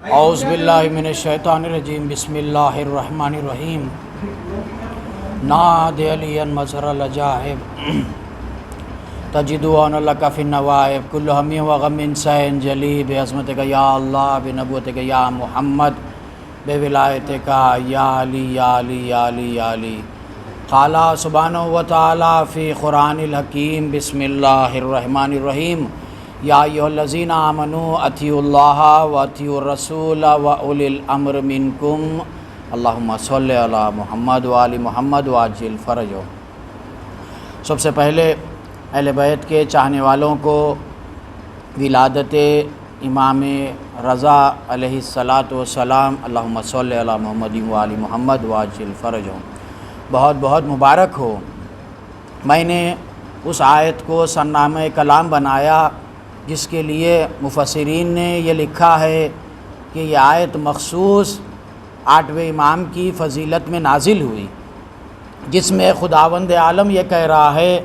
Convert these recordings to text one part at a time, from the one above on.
اعوذ باللہ من الشیطان الرجیم بسم اللہ الرحمن الرحیم نادی علی مظہر العجائب تجدون لک فی النوائب کل ہم و غم سین جلی بعظمتک یا اللہ بنبوتک یا محمد بولایتک یا علی یا علی یا علی یا علی قال سبحانہ و تعالی فی قرآن الحکیم بسم اللہ الرحمن الرحیم یا ایھا الذین آمنوا اطیعوا اللہ و اطیعوا الرسول و اولی الامر منکم اللہم صلی علی محمد و آل محمد وعجل فرجہ۔ سب سے پہلے اہل بیت کے چاہنے والوں کو ولادت امام رضا علیہ السلام اللہم صلی علی محمد و آل محمد وعجل فرجہ بہت بہت مبارک ہو۔ میں نے اس آیت کو سرنامہ کلام بنایا جس کے لیے مفسرین نے یہ لکھا ہے کہ یہ آیت مخصوص 8ویں امام کی فضیلت میں نازل ہوئی، جس میں خداوند عالم یہ کہہ رہا ہے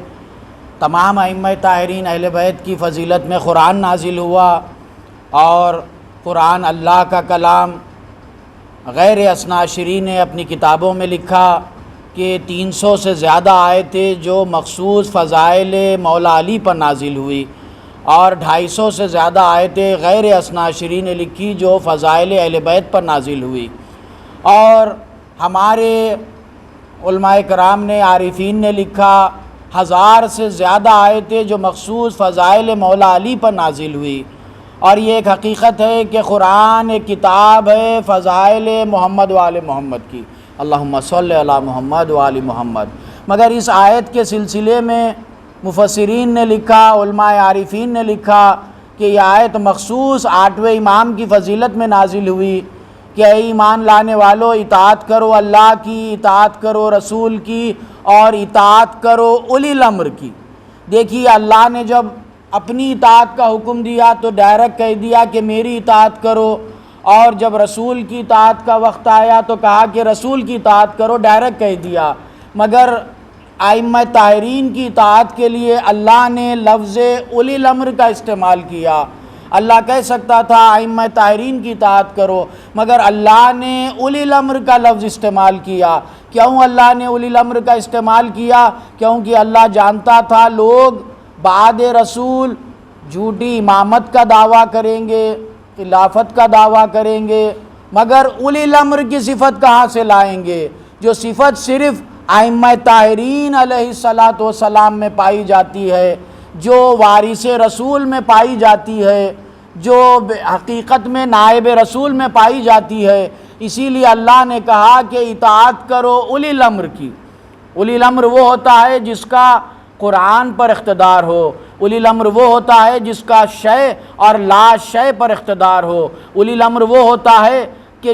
تمام ائمہ طاہرین اہل بیت کی فضیلت میں قرآن نازل ہوا، اور قرآن اللہ کا کلام۔ غیر اثناعشری نے اپنی کتابوں میں لکھا کہ 300 سے زیادہ آیتیں جو مخصوص فضائل مولا علی پر نازل ہوئی، اور 250 سے زیادہ آیتیں غیر اثناعشری نے لکھی جو فضائل اہل بیت پر نازل ہوئی، اور ہمارے علماء کرام نے عارفین نے لکھا 1000 سے زیادہ آیتیں جو مخصوص فضائل مولا علی پر نازل ہوئی۔ اور یہ ایک حقیقت ہے کہ قرآن ایک کتاب ہے فضائل محمد و آل محمد کی، اللہم صلی علی محمد و آل محمد۔ مگر اس آیت کے سلسلے میں مفسرین نے لکھا، علماء عارفین نے لکھا کہ یہ آیت مخصوص 8ویں امام کی فضیلت میں نازل ہوئی کہ اے ایمان لانے والو، اطاعت کرو اللہ کی، اطاعت کرو رسول کی، اور اطاعت کرو اولی الامر کی۔ دیکھیے اللہ نے جب اپنی اطاعت کا حکم دیا تو ڈائریکٹ کہہ دیا کہ میری اطاعت کرو، اور جب رسول کی اطاعت کا وقت آیا تو کہا کہ رسول کی اطاعت کرو، ڈائریکٹ کہہ دیا۔ مگر ائمہ طاہرین کی اطاعت کے لیے اللہ نے لفظ اولی الامر کا استعمال کیا۔ اللہ کہہ سکتا تھا ائمہ طاہرین کی اطاعت کرو، مگر اللہ نے اولی الامر کا لفظ استعمال کیا۔ کیوں اللہ نے اولی الامر کا استعمال کیا؟ کیونکہ اللہ جانتا تھا لوگ بعد رسول جھوٹی امامت کا دعویٰ کریں گے، خلافت کا دعویٰ کریں گے، مگر اولی الامر کی صفت کہاں سے لائیں گے؟ جو صفت صرف ائمہ طاہرین علیہ السلام میں پائی جاتی ہے، جو وارث رسول میں پائی جاتی ہے، جو حقیقت میں نائب رسول میں پائی جاتی ہے۔ اسی لیے اللہ نے کہا کہ اطاعت کرو اولی الامر کی۔ اولی الامر وہ ہوتا ہے جس کا قرآن پر اقتدار ہو، اولی الامر وہ ہوتا ہے جس کا شے اور لا شے پر اقتدار ہو، اولی الامر وہ ہوتا ہے کہ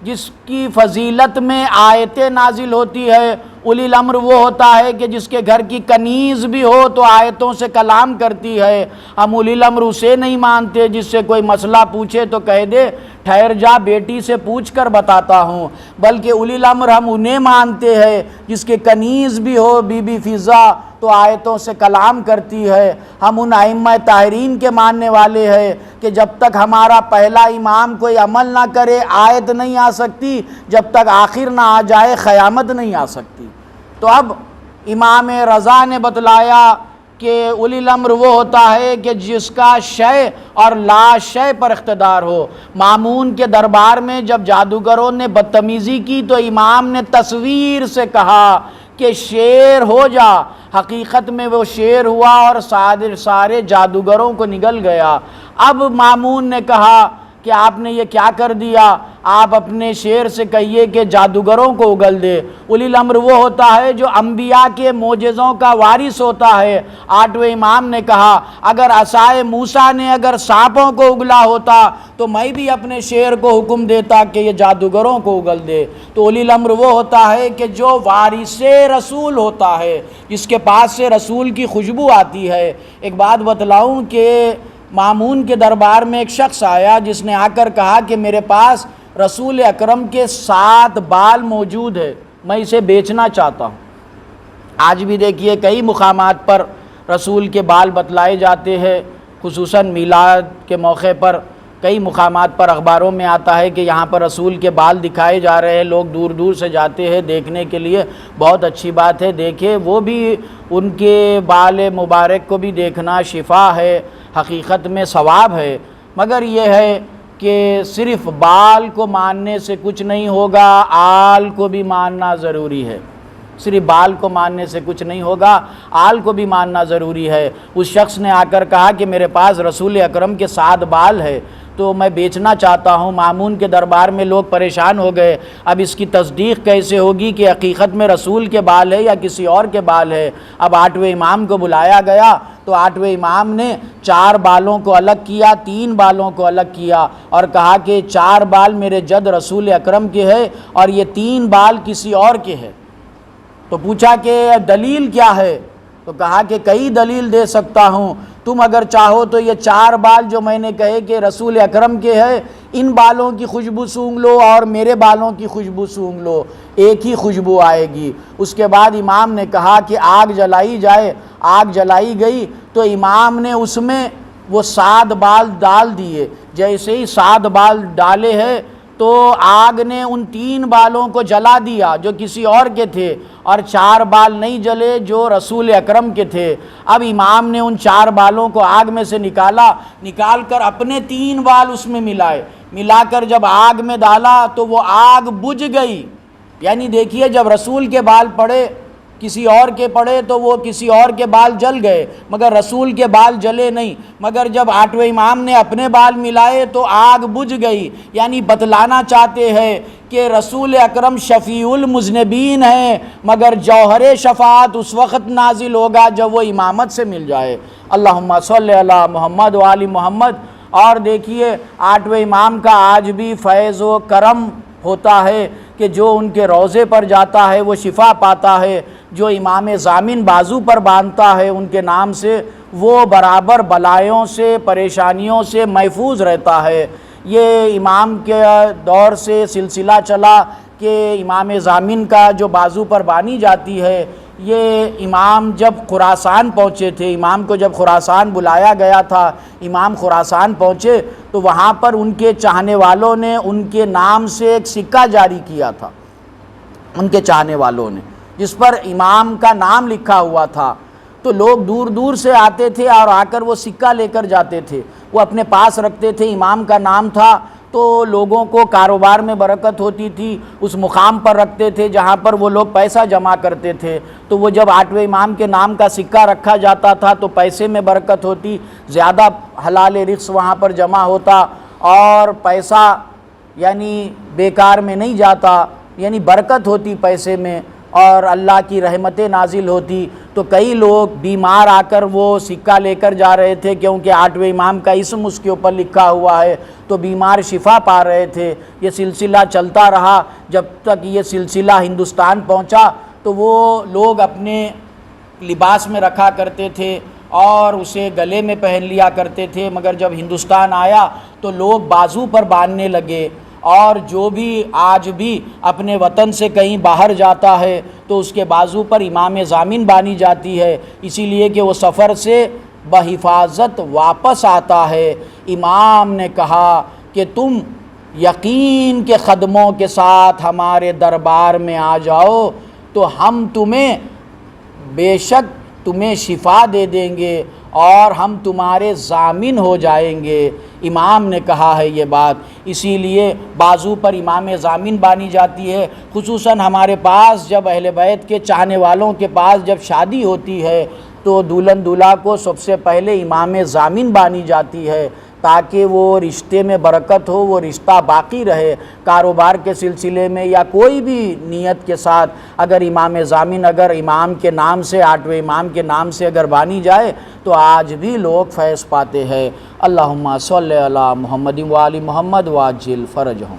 جس کی فضیلت میں آیتیں نازل ہوتی ہے، اولی الامر وہ ہوتا ہے کہ جس کے گھر کی کنیز بھی ہو تو آیتوں سے کلام کرتی ہے۔ ہم اولی الامر اسے نہیں مانتے جس سے کوئی مسئلہ پوچھے تو کہہ دے ٹھہر جا بیٹی سے پوچھ کر بتاتا ہوں، بلکہ اولی الامر ہم انہیں مانتے ہیں جس کے کنیز بھی ہو، بی بی فضا تو آیتوں سے کلام کرتی ہے۔ ہم ان ائمہ طاہرین کے ماننے والے ہیں کہ جب تک ہمارا پہلا امام کوئی عمل نہ کرے آیت نہیں آ سکتی، جب تک آخر نہ آ جائے قیامت نہیں آ سکتی۔ تو اب امام رضا نے بتلایا کہ اولی الامر وہ ہوتا ہے کہ جس کا شے اور لا شے پر اقتدار ہو۔ مامون کے دربار میں جب جادوگروں نے بدتمیزی کی تو امام نے تصویر سے کہا کہ شیر ہو جا، حقیقت میں وہ شیر ہوا اور سارے جادوگروں کو نگل گیا۔ اب مامون نے کہا کہ آپ نے یہ کیا کر دیا، آپ اپنے شیر سے کہیے کہ جادوگروں کو اگل دے۔ اولی الامر وہ ہوتا ہے جو انبیاء کے معجزوں کا وارث ہوتا ہے۔ 8ویں امام نے کہا اگر عصائے موسیٰ نے اگر سانپوں کو اگلا ہوتا تو میں بھی اپنے شیر کو حکم دیتا کہ یہ جادوگروں کو اگل دے۔ تو اولی الامر وہ ہوتا ہے کہ جو وارث رسول ہوتا ہے، جس کے پاس سے رسول کی خوشبو آتی ہے۔ ایک بات بتلاؤں کہ مامون کے دربار میں ایک شخص آیا جس نے آ کر کہا کہ میرے پاس رسول اکرم کے 7 بال موجود ہے، میں اسے بیچنا چاہتا ہوں۔ آج بھی دیکھیے کئی مقامات پر رسول کے بال بتلائے جاتے ہیں، خصوصاً میلاد کے موقع پر کئی مقامات پر اخباروں میں آتا ہے کہ یہاں پر رسول کے بال دکھائے جا رہے ہیں، لوگ دور دور سے جاتے ہیں دیکھنے کے لیے، بہت اچھی بات ہے، دیکھیں وہ بھی ان کے بال مبارک کو بھی دیکھنا شفا ہے، حقیقت میں ثواب ہے، مگر یہ ہے کہ صرف بال کو ماننے سے کچھ نہیں ہوگا، آل کو بھی ماننا ضروری ہے۔ صرف بال کو ماننے سے کچھ نہیں ہوگا، آل کو بھی ماننا ضروری ہے۔ اس شخص نے آ کر کہا کہ میرے پاس رسول اکرم کے 7 بال ہے تو میں بیچنا چاہتا ہوں۔ مامون کے دربار میں لوگ پریشان ہو گئے، اب اس کی تصدیق کیسے ہوگی کہ حقیقت میں رسول کے بال ہے یا کسی اور کے بال ہے۔ اب 8ویں امام کو بلایا گیا تو 8ویں امام نے 4 بالوں کو الگ کیا، 3 بالوں کو الگ کیا اور کہا کہ 4 بال میرے جد رسول اکرم کے ہے اور یہ 3 بال کسی اور کے ہے۔ تو پوچھا کہ دلیل کیا ہے؟ تو کہا کہ کئی دلیل دے سکتا ہوں، تم اگر چاہو تو یہ 4 بال جو میں نے کہے کہ رسول اکرم کے ہے، ان بالوں کی خوشبو سونگھ لو اور میرے بالوں کی خوشبو سونگھ لو، ایک ہی خوشبو آئے گی۔ اس کے بعد امام نے کہا کہ آگ جلائی جائے، آگ جلائی گئی تو امام نے اس میں وہ 7 بال ڈال دیے۔ جیسے ہی 7 بال ڈالے ہیں تو آگ نے ان 3 بالوں کو جلا دیا جو کسی اور کے تھے، اور 4 بال نہیں جلے جو رسول اکرم کے تھے۔ اب امام نے ان 4 بالوں کو آگ میں سے نکال کر اپنے 3 بال اس میں ملا کر جب آگ میں ڈالا تو وہ آگ بجھ گئی۔ یعنی دیکھیے، جب رسول کے بال پڑے کسی اور کے پڑے تو وہ کسی اور کے بال جل گئے مگر رسول کے بال جلے نہیں، مگر جب 8ویں امام نے اپنے بال ملائے تو آگ بجھ گئی۔ یعنی بتلانا چاہتے ہیں کہ رسول اکرم شفیع المذنبین ہیں، مگر جوہر شفاعت اس وقت نازل ہوگا جب وہ امامت سے مل جائے۔ اللہم صلی علی محمد و آل محمد۔ اور دیکھیے 8ویں امام کا آج بھی فیض و کرم ہوتا ہے کہ جو ان کے روضے پر جاتا ہے وہ شفا پاتا ہے، جو امام ضامن بازو پر باندھتا ہے ان کے نام سے وہ برابر بلائیوں سے پریشانیوں سے محفوظ رہتا ہے۔ یہ امام کے دور سے سلسلہ چلا کہ امام ضامن کا جو بازو پر باندھی جاتی ہے، یہ امام جب خراسان پہنچے تھے، امام کو جب خراسان بلایا گیا تھا، امام خراسان پہنچے تو وہاں پر ان کے چاہنے والوں نے ان کے نام سے ایک سکہ جاری کیا تھا، ان کے چاہنے والوں نے، جس پر امام کا نام لکھا ہوا تھا۔ تو لوگ دور دور سے آتے تھے اور آ کر وہ سکہ لے کر جاتے تھے، وہ اپنے پاس رکھتے تھے، امام کا نام تھا تو لوگوں کو کاروبار میں برکت ہوتی تھی، اس مقام پر رکھتے تھے جہاں پر وہ لوگ پیسہ جمع کرتے تھے۔ تو وہ جب 8ویں امام کے نام کا سکہ رکھا جاتا تھا تو پیسے میں برکت ہوتی، زیادہ حلال رزق وہاں پر جمع ہوتا اور پیسہ یعنی بیکار میں نہیں جاتا، یعنی برکت ہوتی پیسے میں اور اللہ کی رحمتیں نازل ہوتی۔ تو کئی لوگ بیمار آ کر وہ سکہ لے کر جا رہے تھے کیونکہ 8ویں امام کا اسم اس کے اوپر لکھا ہوا ہے، تو بیمار شفا پا رہے تھے۔ یہ سلسلہ چلتا رہا، جب تک یہ سلسلہ ہندوستان پہنچا تو وہ لوگ اپنے لباس میں رکھا کرتے تھے اور اسے گلے میں پہن لیا کرتے تھے، مگر جب ہندوستان آیا تو لوگ بازو پر باندھنے لگے۔ اور جو بھی آج بھی اپنے وطن سے کہیں باہر جاتا ہے تو اس کے بازو پر امام ضامن باندھی جاتی ہے، اسی لیے کہ وہ سفر سے بحفاظت واپس آتا ہے۔ امام نے کہا کہ تم یقین کے قدموں کے ساتھ ہمارے دربار میں آ جاؤ تو ہم تمہیں بے شک تمہیں شفا دے دیں گے اور ہم تمہارے ضامن ہو جائیں گے۔ امام نے کہا ہے یہ بات، اسی لیے بازو پر امام ضامن باندھی جاتی ہے۔ خصوصاً ہمارے پاس جب اہل بیت کے چاہنے والوں کے پاس جب شادی ہوتی ہے تو دلہن دولہا کو سب سے پہلے امام ضامن باندھی جاتی ہے تاکہ وہ رشتے میں برکت ہو، وہ رشتہ باقی رہے۔ کاروبار کے سلسلے میں یا کوئی بھی نیت کے ساتھ اگر امام ضامن اگر امام کے نام سے 8ویں امام کے نام سے اگر باندھی جائے تو آج بھی لوگ فیض پاتے ہیں۔ اللہم صلی علی محمد و آل محمد وعجل فرجہم۔